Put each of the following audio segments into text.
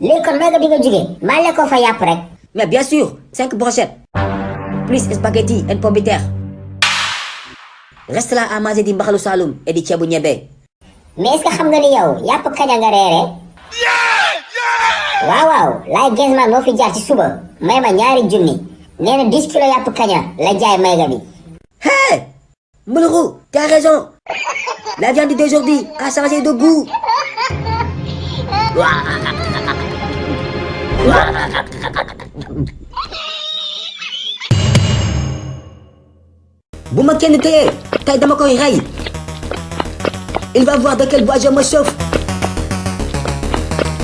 léegi kon may nga di nga jóge maa lekkoo fa yàpp rek. Mais bien sûr, 5 brochettes. Plus spaghetti et pommes de terre. Reste là à manger di mbaxalu Saloum et di ceebu ñebe. mais est-ce que xam nga ni yow yàpp kaña nga reere. waaw waaw laay Genzman moo fi jaar ci suba may ma ñaari junni nee na 10 kilos yàpp kaña la jaay may nga bi. Hé Mboulourou, tu as raison. La viande d'aujourd'hui a changé de goût. Bu ma kenn téye tey dama koy rey. Il va voir de quel bois je me chauffe.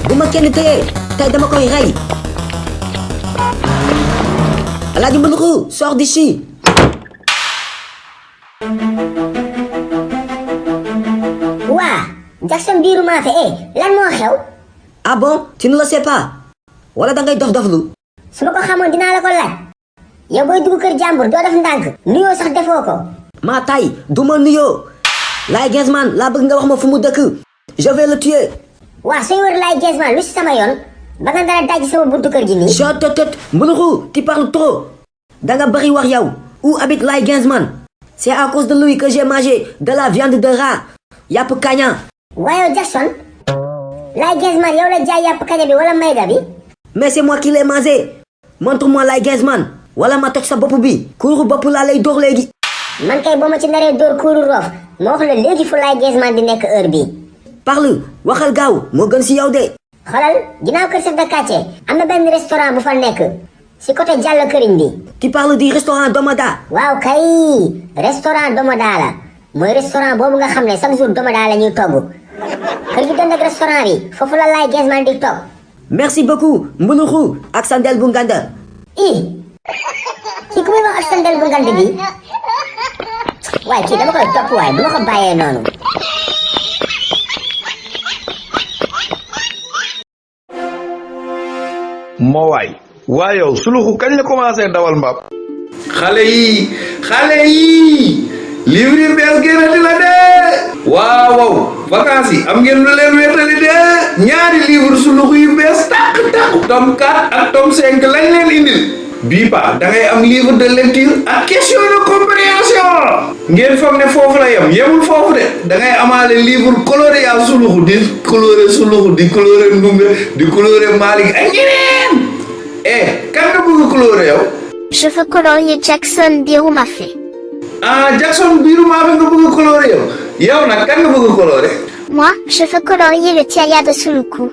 Bu ma kenn téye tey dama koy rey. Alaaji Mboulourou, sors d'ici. waa Jackson biiru maa fi lan moo xew. Ah bon, tu ne le sais pas. Wala da ngay dof doflu. su ma ko xamoon dinaa la ko laaj. yow booy dugg kër jàmbur doo def ndànk nuyoo sax defoo ko. maa tay du ma nuyoo. Laye Genzman laa bëgg nga wax ma fu mu dëkk. Je vais le tuer. waa sooy wër Laye Genzman lu si sama yoon ba nga dara daj sama buntu kër gi nii. Chut, Mboulourou, tu parles trop. Da nga bëri wax yow. Où habite Laye Genzman? C'est à cause de lui que j'ai mangé de la viande de rat. Yàpp kaña. waaye Jackson Laye Genzman yow la jaay yàpp kaña bi wala mayga bi. Mais c'est moi qui l'ai mangé. Montre-moi Laye Genzman. Wala ma toj sa bopp bi. kuuru bopp laa lay dóor léegi. man kay boo ma ci naree dóor kuuru roof ma wax la léegi fu Laye Genzman di nekk heure bii. Parle waxal gaaw moo gën si yow de. xoolal ginnaaw kër chef de quartier am na benn restaurant bu fa nekk si côté Diallo Këriñ bi. Tu parles du restaurant Domada. waaw kay restaurant Domada la mooy restaurant boobu nga xam ne chaque jour Domada la ñuy togg kër gi doon ak restaurant bi foofu la Laye Genzman di toog. Merci beaucoup Mboulourou ak sandel bu nganda. kii ku muy wax ak sandel bu nganda bi waaye kii dama koy topp waaye bu ma ko bàyyee noonu. moo waay yow suluxu kañ la commencé dawal mbaam. xale yi livre bees génnati la de. waaw vacances yi am ngeen lu leen wéetali de. ñaari livre suluxu yu bees tàq tome 4 ak tome 5 lañ leen indil. bii pa da ngay am livre de lecture ak question de compréhension. ngeen foog ne foofu la yemul foofu de da ngay amaale livre coloré yaa suluxu di coloré suluxu di coloré ndumbe di coloré Malick ak ñeneen. kan nga bëgg coloré yow. Je veux colorier Jackson biiru Mafé. Jackson biiru Mafé nga bëgg coloré yow nag kan nga bëgg coloré. Moi, je veux colorier le Tiaya de Suluku.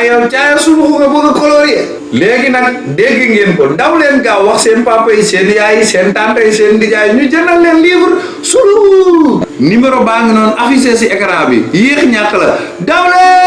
yow Tiaya Suluku nga bëgg coloré. léegi nag dégg ngeen ko daw leen gaaw wax seen papa yi seen yaay yi seen tante yi seen nijaay ñu jëndal leen livre Suluku. numéro baa ngi noonu affiché si écran bi yéex ñàkk la daw leen.